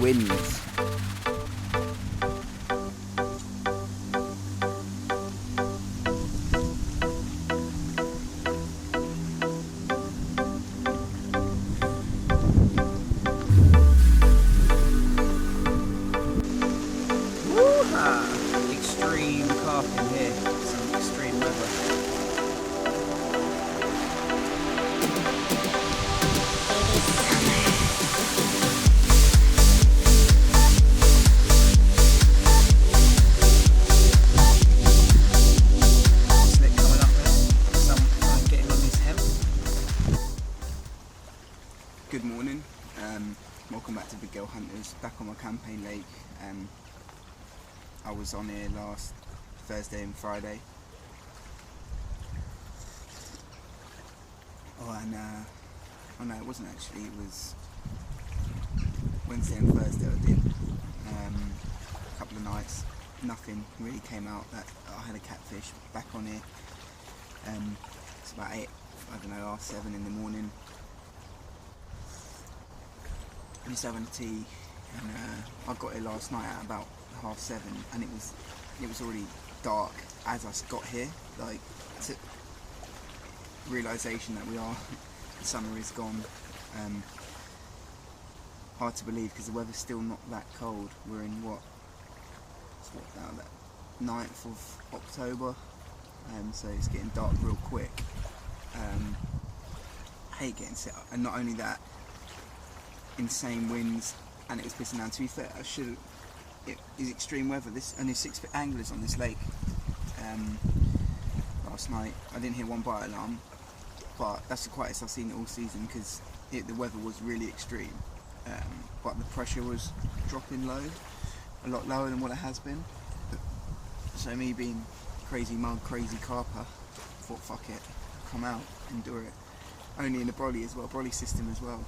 winds. Extreme carping here, some extreme weather. Slip coming up there, some getting on this hemp. Good morning, welcome back to Big Girl Hunters, back on my campaign lake. I was on here last Thursday and Friday. Oh no, it wasn't actually, it was Wednesday and Thursday I did. A couple of nights, nothing really came out. That I had a catfish back on here. It's about 8, I don't know, half 7 in the morning. I'm just having a tea, and I got here last night at about 7:30, and it was already dark as I got here. Like, realisation that the summer is gone. Hard to believe because the weather's still not that cold. We're in what now, that 9th of October, so it's getting dark real quick. I hate getting set up, and not only that, insane winds, and it was pissing down. To be fair, it is extreme weather. There's only 6 anglers on this lake. Last night I didn't hear one bite alarm, but that's the quietest I've seen it all season because the weather was really extreme. But the pressure was dropping low, a lot lower than what it has been. So me being crazy mug, crazy carper, thought fuck it, come out, endure it. Only in the brolly as well, brolly system as well.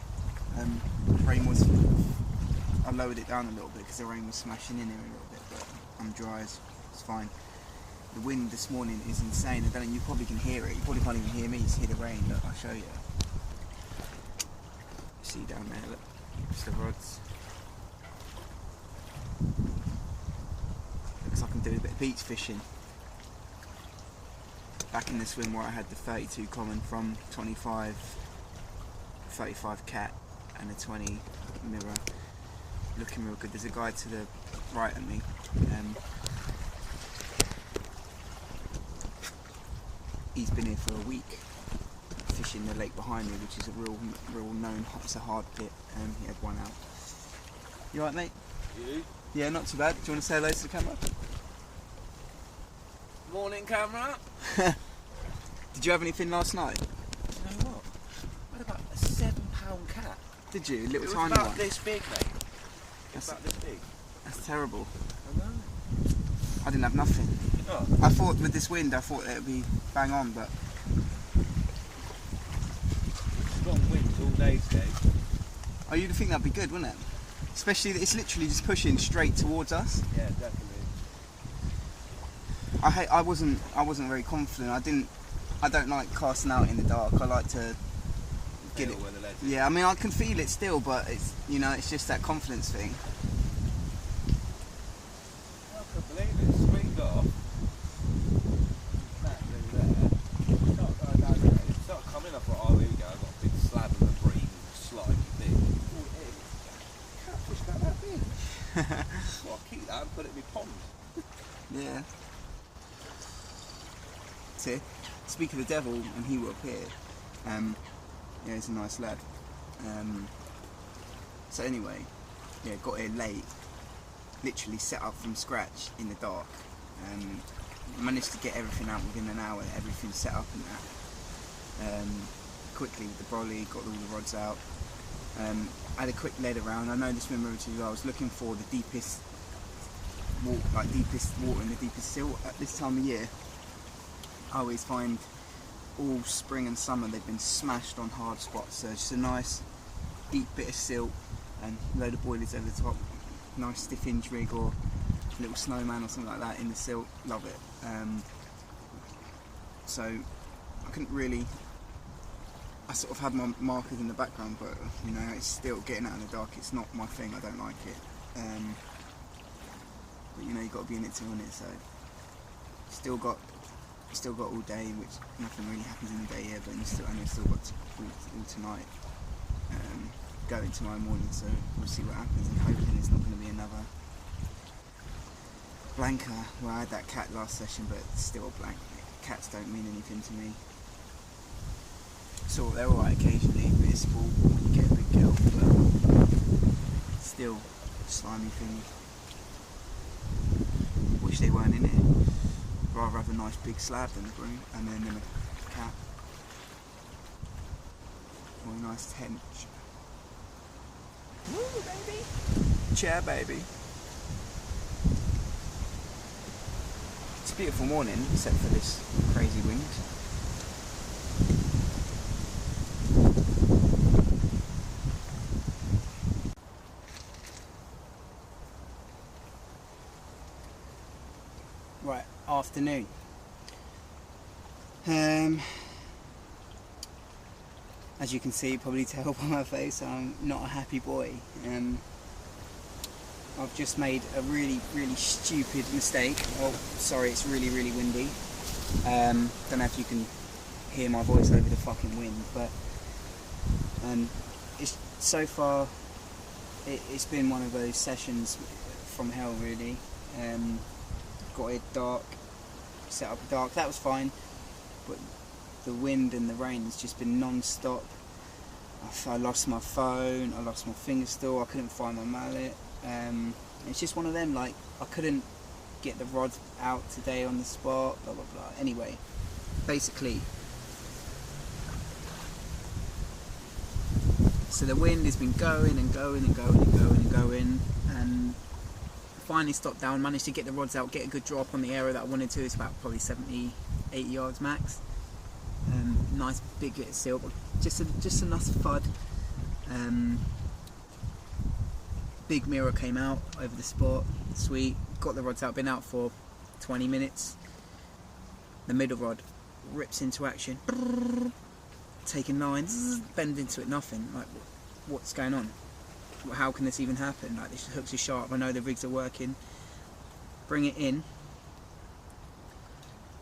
Rain was, I lowered it down a little bit because the rain was smashing in here a little bit, but I'm dry, it's fine. The wind this morning is insane. I don't know, you probably can hear it. You probably can't even hear me, you hear the rain. Look, I'll show you. See down there, look, it's the rods. Looks like I'm doing a bit of beach fishing. Back in the swim where I had the 32 common from 25, 35 cat and a 20 mirror. Looking real good. There's a guy to the right of me. He's been here for a week fishing the lake behind me, which is a real known. It's a hard pit. He had one out. You alright, mate? You? Yeah, not too bad. Do you want to say hello to the camera? Morning, camera. Did you have anything last night? You know what? I had about a 7-pound cat. Did you? A little It was tiny about one. this big, mate. It was about this big. That's terrible. I know. I didn't have nothing. Oh. I thought with this wind, I thought it would be bang on, but Strong winds all day today. oh, you'd think that'd be good, wouldn't it? Especially that it's literally just pushing straight towards us. Yeah, definitely. I wasn't very confident. I don't like casting out in the dark. I like to get it. Where the ledge is. Yeah, I mean I can feel it still, but it's it's just that confidence thing. I can't believe it. Swinged off. That through there. Started going down there. It started coming up. I thought, oh, here we go. I've got a big slab of a bream, slightly big. Oh, it is. Catfish about that big. Well, I'll keep that and put it in my pond. Yeah. See, speak of the devil, and he will appear. Yeah, he's a nice lad. So anyway, yeah, got here late. Literally set up from scratch in the dark. Managed to get everything out within an hour. Everything set up and that. Quickly with the brolly, got all the rods out. Had a quick lead around. I know this swim route too well. I was looking for the deepest water and the deepest silt at this time of year. I always find all spring and summer they've been smashed on hard spots, so just a nice deep bit of silt and a load of boilies over the top, nice stiff hinge rig or a little snowman or something like that in the silt, love it. So I couldn't really I sort of had my markers in the background, but you know, it's still getting out in the dark. It's not my thing. I don't like it. But you know, you've got to be in it to win it. So still got all day, which nothing really happens in the day here. But still got all tonight. Going tomorrow morning. So we'll see what happens. And hoping it's not going to be another blanker. Well, I had that cat last session, but it's still a blank. Cats don't mean anything to me. So they're alright occasionally, but it's sport when you get a big girl, but still slimy thing. Wish they weren't in it. Rather have a nice big slab than a broom, and then a cat. Or a nice tench. Woo, baby! Chair, baby. It's a beautiful morning, except for this crazy wind. Right, afternoon. As you can see, probably tell by my face, I'm not a happy boy. I've just made a really stupid mistake. Oh, sorry, it's really windy. Don't know if you can hear my voice over the fucking wind, but it's so far it's been one of those sessions from hell, really. Got it dark, set up dark, that was fine, but the wind and the rain has just been non-stop. I lost my phone, I lost my finger still, I couldn't find my mallet. It's just one of them, like, I couldn't get the rod out today on the spot, blah blah blah. Anyway, basically, so the wind has been going and finally stopped down, managed to get the rods out, get a good drop on the area that I wanted to. It's about probably 70, 80 yards max. Nice big bit of seal, but just a nice FUD. Big mirror came out over the spot, sweet, got the rods out, been out for 20 minutes. The middle rod rips into action, taking lines, bend into it, nothing. Like, what's going on? How can this even happen? Like, this hooks are sharp, I know the rigs are working. Bring it in,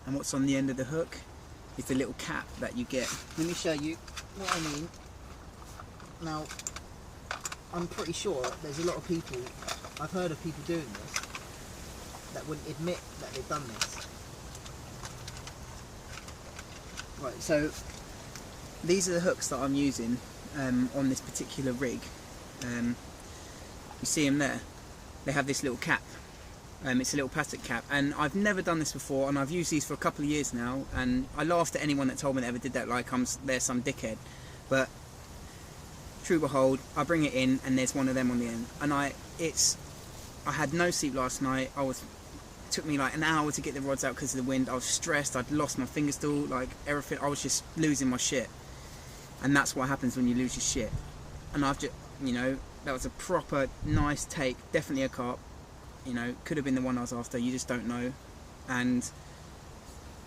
and what's on the end of the hook is the little cap that you get. Let me show you what I mean. Now, I'm pretty sure there's a lot of people, I've heard of people doing this, that wouldn't admit that they've done this. Right, so these are the hooks that I'm using on this particular rig. You see them there? They have this little cap. It's a little plastic cap, and I've never done this before, and I've used these for a couple of years now, and I laughed at anyone that told me they ever did that, like they're some dickhead. But true behold, I bring it in, and there's one of them on the end, and I had no sleep last night. It took me like an hour to get the rods out because of the wind. I was stressed, I'd lost my finger still, like everything. I was just losing my shit, and that's what happens when you lose your shit. And I've just, you know, that was a proper nice take, definitely a carp. You know, could have been the one I was after, you just don't know. And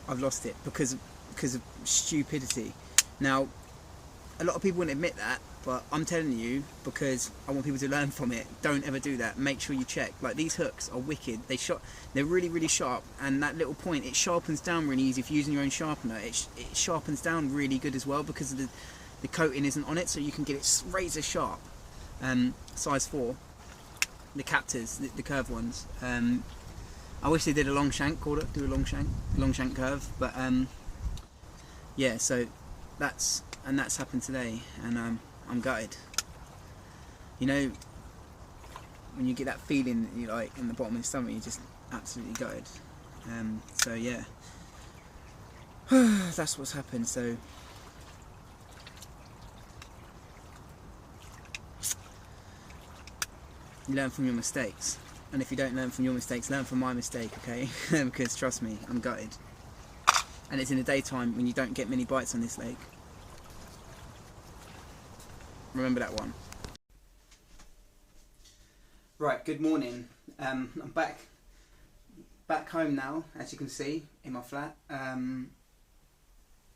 I've lost it because of stupidity. Now, a lot of people wouldn't admit that, but I'm telling you, because I want people to learn from it, don't ever do that. Make sure you check. Like, these hooks are wicked. They're really sharp, and that little point, it sharpens down really easy if you're using your own sharpener. It sharpens down really good as well because of the coating isn't on it, so you can get it razor sharp. Size 4. The captors, the curved ones. I wish they did a long shank, do a long shank curve, but yeah, so that's happened today, and I'm gutted. You know, when you get that feeling that you like in the bottom of your stomach, you're just absolutely gutted. So yeah, that's what's happened. So you learn from your mistakes, and if you don't learn from your mistakes, learn from my mistake, okay? Because trust me, I'm gutted, and it's in the daytime when you don't get many bites on this lake. Remember that one. Right, good morning. I'm back home now, as you can see, in my flat.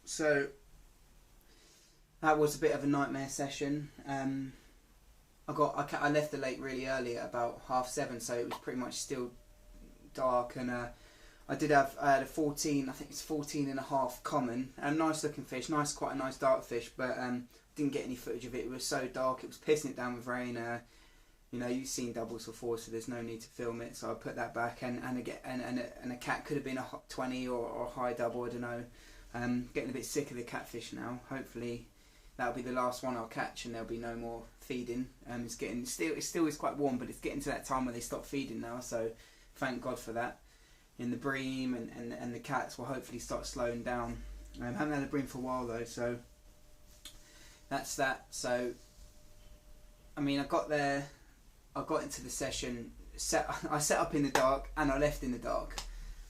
So that was a bit of a nightmare session. I left the lake really early at about 7:30, so it was pretty much still dark, and I had a 14, I think it's 14 and a half common, a nice looking fish, quite a nice dark fish, but didn't get any footage of it. It was so dark, it was pissing it down with rain. You know, you've seen doubles before, so there's no need to film it, so I put that back, and a cat could have been a 20 or a high double, I don't know. Getting a bit sick of the catfish now. Hopefully that'll be the last one I'll catch, and there'll be no more feeding. It still is quite warm, but it's getting to that time where they stop feeding now, so thank God for that. And the bream and the cats will hopefully start slowing down. I haven't had a bream for a while though, so that's that. So I mean, I got there, I got into the session, I set up in the dark and I left in the dark.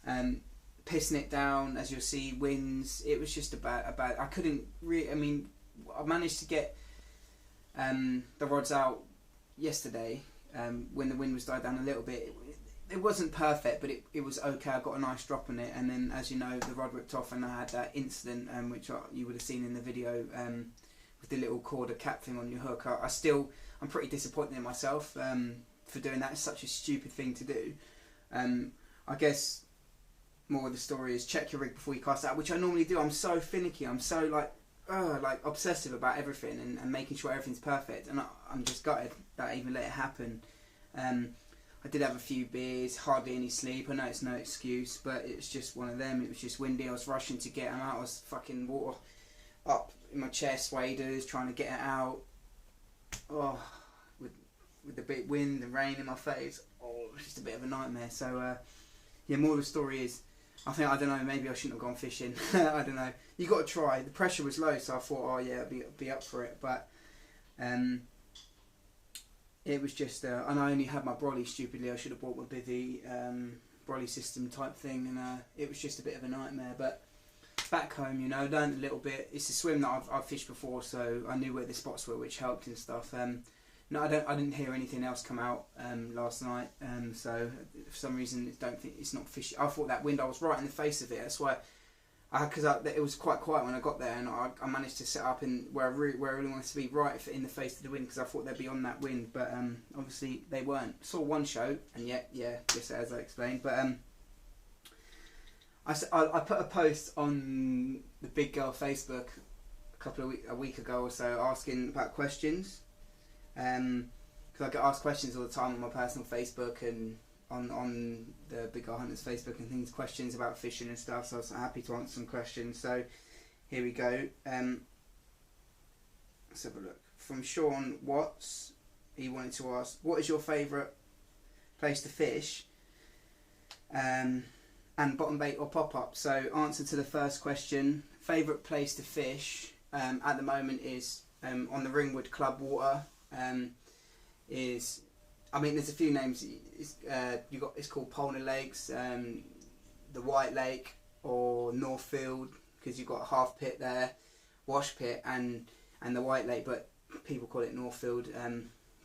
Pissing it down, as you'll see, winds. It was just about. I couldn't really. I mean, I managed to get the rods out yesterday when the wind was died down a little bit. It wasn't perfect, but it was okay. I got a nice drop on it, and then, as you know, the rod ripped off, and I had that incident, which you would have seen in the video, with the little cord of cap thing on your hook. I'm pretty disappointed in myself for doing that. It's such a stupid thing to do. I guess more of the story is check your rig before you cast out, which I normally do. I'm so finicky. I'm so like obsessive about everything and making sure everything's perfect, and I'm just gutted that I even let it happen. I did have a few beers, hardly any sleep. I know it's no excuse, but it was just one of them. It was just windy. I was rushing to get them out. I was fucking water up in my chest, waders, trying to get it out. Oh, with the big wind and rain in my face. Oh, it was just a bit of a nightmare. So, yeah, more of the story is, I don't know, maybe I shouldn't have gone fishing. I don't know. You got to try. The pressure was low, so I thought, oh yeah, I'd be up for it. But it was just, and I only had my brolly, stupidly. I should have bought my bivvy brolly system type thing, and it was just a bit of a nightmare. But back home, you know, learned a little bit. It's a swim that I've fished before, so I knew where the spots were, which helped and stuff. No, I didn't hear anything else come out last night, so for some reason I don't think it's not fishy. I thought that wind, I was right in the face of it. That's why, because it was quite quiet when I got there, and I managed to set up in where I really wanted to be, right in the face of the wind, because I thought they'd be on that wind, but obviously they weren't. Saw one show, and yeah, just as I explained. But I put a post on the Big Girl Facebook a week ago or so, asking about questions. Because I get asked questions all the time on my personal Facebook and on the Big Girl Hunters Facebook and things, questions about fishing and stuff, so I was happy to answer some questions. So here we go. Let's have a look. From Sean Watts, he wanted to ask, what is your favourite place to fish, and bottom bait or pop-up? So answer to the first question, favourite place to fish at the moment is on the Ringwood Club water. There's a few names. It's called Polner Lakes, the White Lake, or Northfield, because you've got a half pit there, wash pit, and the White Lake, but people call it Northfield.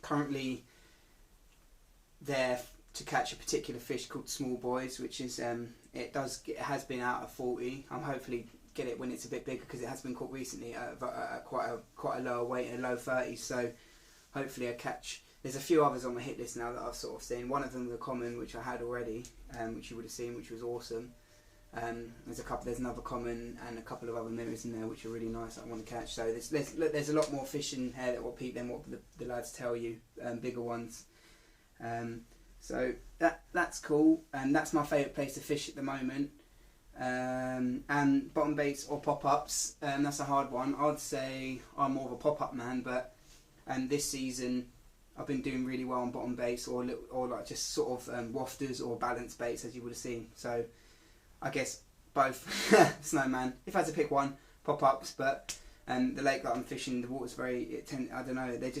Currently there to catch a particular fish called small boys, which is it has been out of 40. I'm hopefully get it when it's a bit bigger, because it has been caught recently at quite a lower weight, a low 30s. So hopefully I catch. There's a few others on my hit list now that I've sort of seen. One of them, the common, which I had already, which you would have seen, which was awesome. There's another common and a couple of other mirrors in there which are really nice that I want to catch. So there's a lot more fish in here that will peak than what the lads tell you, bigger ones. So that's cool, and that's my favourite place to fish at the moment. And bottom baits or pop-ups, that's a hard one. I'd say I'm more of a pop-up man, but this season I've been doing really well on bottom baits or like just sort of wafters or balance baits, as you would have seen. So I guess both. Snowman, if I had to pick one, pop-ups. But the lake that I'm fishing, the water's very, I don't know, they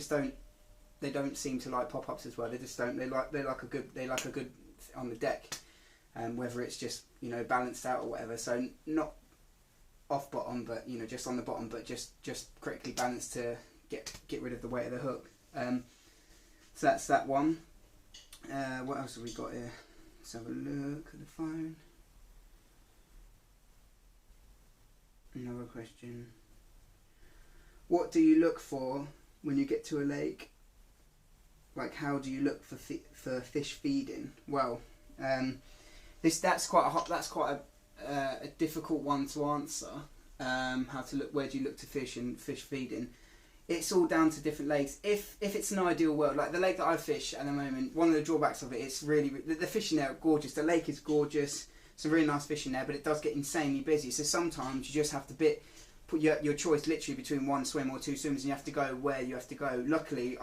don't seem to like pop-ups as well. They just don't. They like a good on the deck, whether it's just, you know, balanced out or whatever. So not off bottom, but, you know, just on the bottom, but just correctly balanced to get rid of the weight of the hook. So that's that one. What else have we got here? Let's have a look at the phone. Another question. what do you look for when you get to a lake? Like, how do you look for fish feeding? Well, that's quite a difficult one to answer. How to look? Where do you look to fish and fish feeding? It's all down to different lakes. If it's an ideal world, like the lake that I fish at the moment, one of the drawbacks of it, it's really the fish in there are gorgeous. The lake is gorgeous. Some really nice fish in there, but it does get insanely busy. So sometimes you just have to put your choice literally between one swim or two swims, and you have to go where you have to go. Luckily,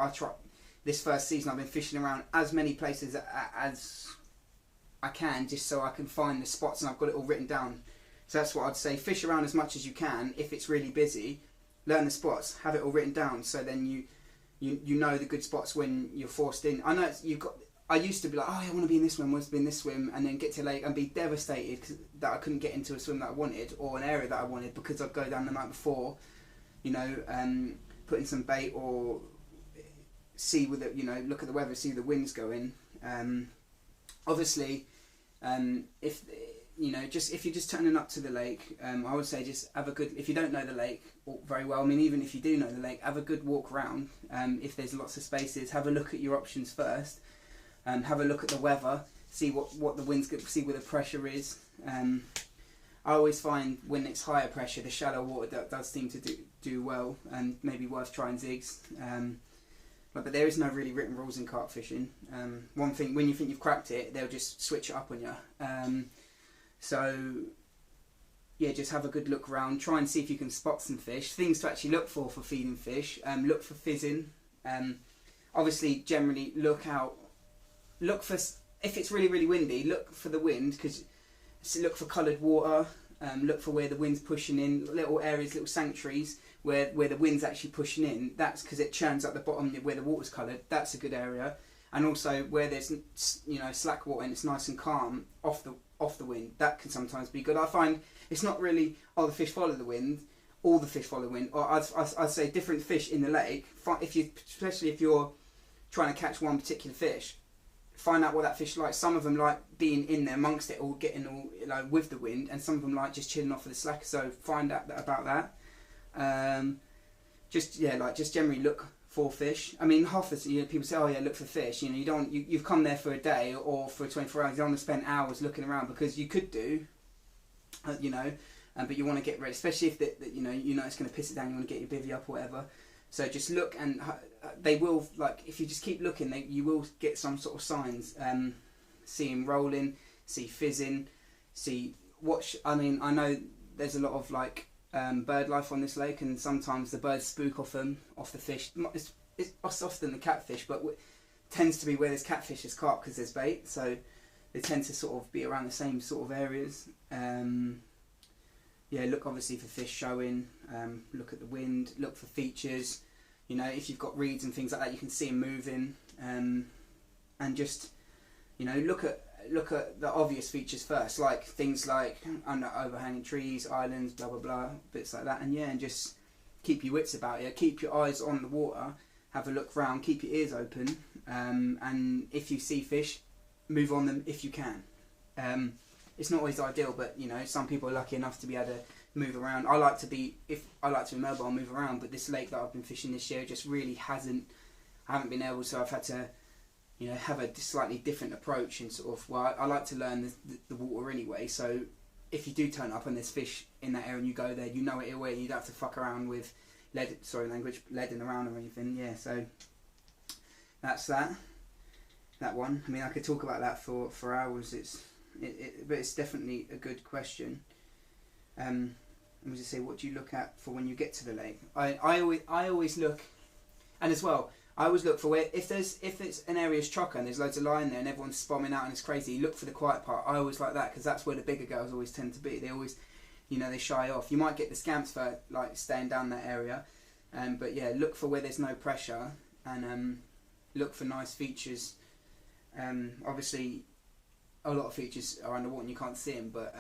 this first season I've been fishing around as many places as I can, just so I can find the spots, and I've got it all written down. So that's what I'd say: fish around as much as you can. If it's really busy, learn the spots, have it all written down, so then you know the good spots when you're forced in. I know I used to be like, oh, I want to be in this swim, and then get to a lake and be devastated that I couldn't get into a swim that I wanted or an area that I wanted, because I'd go down the night before, put in some bait or see with it, look at the weather, see the winds going. Obviously, if you're just turning up to the lake, I would say just have a good, if you don't know the lake very well, I mean, even if you do know the lake, have a good walk around. If there's lots of spaces, have a look at your options first. Have a look at the weather, see what the wind's good, see where the pressure is. I always find when it's higher pressure, the shallow water does seem to do well, and maybe worth trying zigs. But there is no really written rules in carp fishing. One thing, when you think you've cracked it, they'll just switch it up on you. So yeah, just have a good look around, try and see if you can spot some fish. Things to actually look for feeding fish. Look for fizzing. Obviously, generally look for, if it's really, really windy, look for the wind, because look for coloured water, look for where the wind's pushing in, little areas, little sanctuaries where the wind's actually pushing in. That's because it churns up the bottom where the water's coloured. That's a good area. And also where there's slack water and it's nice and calm off the wind, that can sometimes be good. I find it's not really, the fish follow the wind, all the fish follow the wind, or I'd say different fish in the lake, especially if you're trying to catch one particular fish, find out what that fish likes. Some of them like being in there amongst it all, getting all with the wind, and some of them like just chilling off with the slacker. So find out about that. Just generally look for fish. I mean, half the people say, oh yeah, look for fish. You've come there for a day or for 24 hours. You don't want to spend hours looking around, because you could do, but you want to get ready, especially if it's going to piss it down. You want to get your bivvy up or whatever. So just look, and they will, if you just keep looking, you will get some sort of signs. See them rolling, see fizzing, I know there's a lot of bird life on this lake, and sometimes the birds spook off the fish. It's often the catfish, but tends to be where there's catfish is carp, because there's bait, so they tend to sort of be around the same sort of areas. Look obviously for fish showing, look at the wind, look for features. If you've got reeds and things like that, you can see them moving, and just look at the obvious features first, like things like under overhanging trees, islands, blah blah blah, bits like that. And just keep your wits about you, keep your eyes on the water, have a look round, keep your ears open, and if you see fish, move on them if you can. It's not always ideal, but some people are lucky enough to be able to move around. I like to be mobile and move around, but this lake that I've been fishing this year just really I haven't been able, so I've had to have a slightly different approach, and I like to learn the water anyway. So if you do turn up and there's fish in that area and you go there, you know it away, and you don't have to fuck around with leading around or anything. Yeah, so that's that one. I mean, I could talk about that for hours. But it's definitely a good question. Let me just say, what do you look at for when you get to the lake? I always look, and as well, I always look for where, if it's an area's chocker and there's loads of line there and everyone's spomming out and it's crazy, look for the quiet part. I always like that, because that's where the bigger girls always tend to be. They always, they shy off. You might get the scamps for staying down that area, but yeah, look for where there's no pressure, and look for nice features. Obviously, a lot of features are underwater and you can't see them, but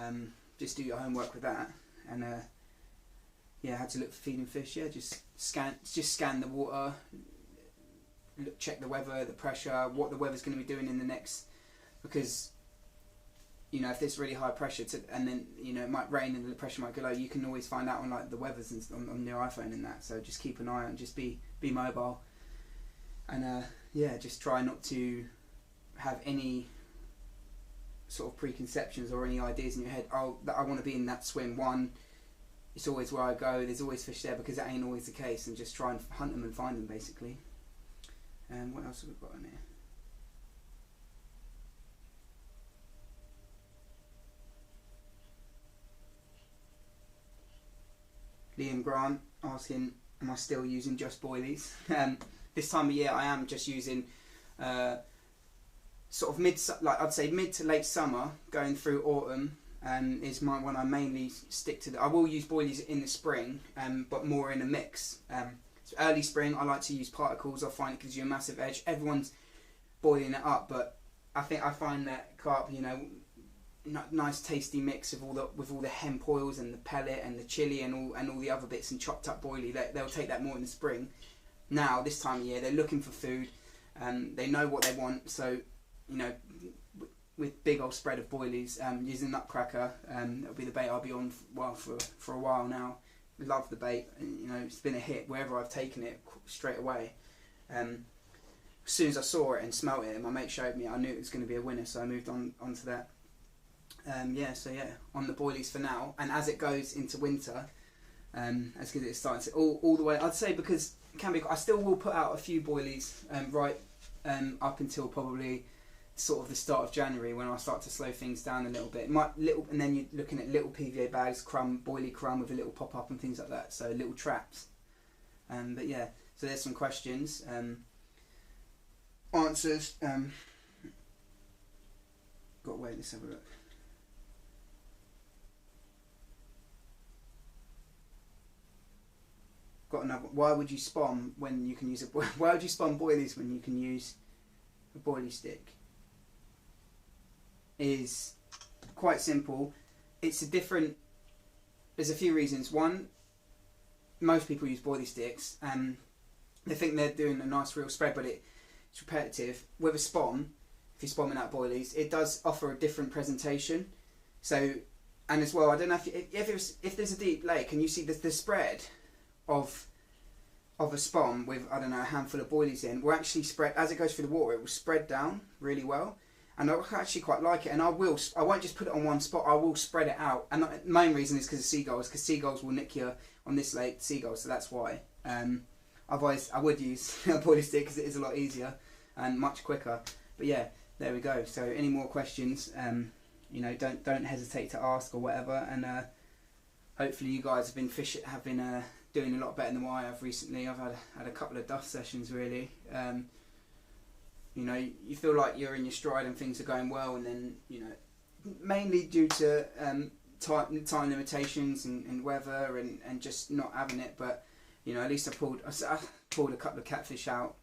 just do your homework with that. And how to look for feeding fish. Yeah, just scan the water, check the weather, the pressure, what the weather's going to be doing in the next, because you know, if there's really high pressure and then, you know, it might rain and the pressure might go low, you can always find out on like the weathers and on your iPhone and that. So just keep an eye on, just be mobile, and yeah, just try not to have any sort of preconceptions or any ideas in your head. Oh, that I want to be in that swim. One, it's always where I go. There's always fish there, because that ain't always the case. And just try and hunt them and find them, basically. And what else have we got in here? Liam Grant asking, am I still using just boilies? This time of year I am just using sort of I'd say mid to late summer going through autumn is when I mainly stick to. I will use boilies in the spring, but more in a mix. So early spring I like to use particles. I find it gives you a massive edge. Everyone's boiling it up, but I find that carp, you know, nice tasty mix of all the hemp oils and the pellet and the chili and all the other bits and chopped up boilie. They'll take that more in the spring. Now this time of year they're looking for food, they know what they want, so you know, with big old spread of boilies, using nutcracker, that'll be the bait I'll be on for a while now. Love the bait, you know, it's been a hit wherever I've taken it straight away. As soon as I saw it and smelt it and my mate showed me, I knew it was going to be a winner, so I moved onto that. Yeah, so yeah, on the boilies for now, and as it goes into winter, as good as it starts all the way, I'd say, because it can be, I still will put out a few boilies right up until probably sort of the start of January, when I start to slow things down a little bit. And then you're looking at little PVA bags, boilie crumb with a little pop up and things like that, so little traps. But yeah, so there's some questions, answers. Got away. Let's have a look. Got another. Why would you spawn when you can use why would you spawn boilies when you can use a boilie stick? Is quite simple. It's a different. There's a few reasons. One, most people use boilie sticks and they think they're doing a nice real spread, but it's repetitive. With a spawn, if you're spawning out boilies, it does offer a different presentation. So, and as well, I don't know if there's a deep lake and you see the spread of a spawn with, I don't know, a handful of boilies in, will actually spread as it goes through the water. It will spread down really well, and I actually quite like it. And I won't just put it on one spot. I will spread it out. And the main reason is because of seagulls. Because seagulls will nick you on this lake. Seagulls, so that's why. Otherwise, I would use a boilie stick because it is a lot easier and much quicker. But yeah, there we go. So any more questions? You know, don't hesitate to ask or whatever. And hopefully you guys have been doing a lot better than what I have recently. I've had a couple of dust sessions really. You know, you feel like you're in your stride and things are going well, and then, you know, mainly due to time limitations and weather and just not having it. But you know, at least I pulled a couple of catfish out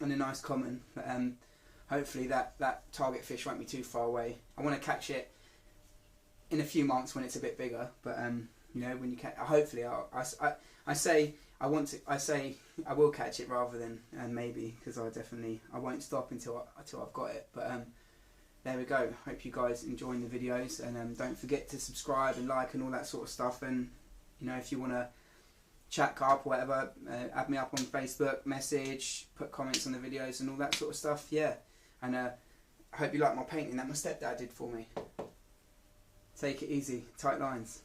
and a nice common. But hopefully that target fish won't be too far away. I want to catch it in a few months when it's a bit bigger. But you know, when you catch, hopefully I say I will catch it rather than maybe, because I won't stop until I've got it. But there we go. Hope you guys enjoying the videos, and don't forget to subscribe and like and all that sort of stuff. And you know, if you want to chat carp or whatever, add me up on Facebook, message, put comments on the videos and all that sort of stuff. Yeah, and I hope you like my painting that my stepdad did for me. Take it easy, tight lines.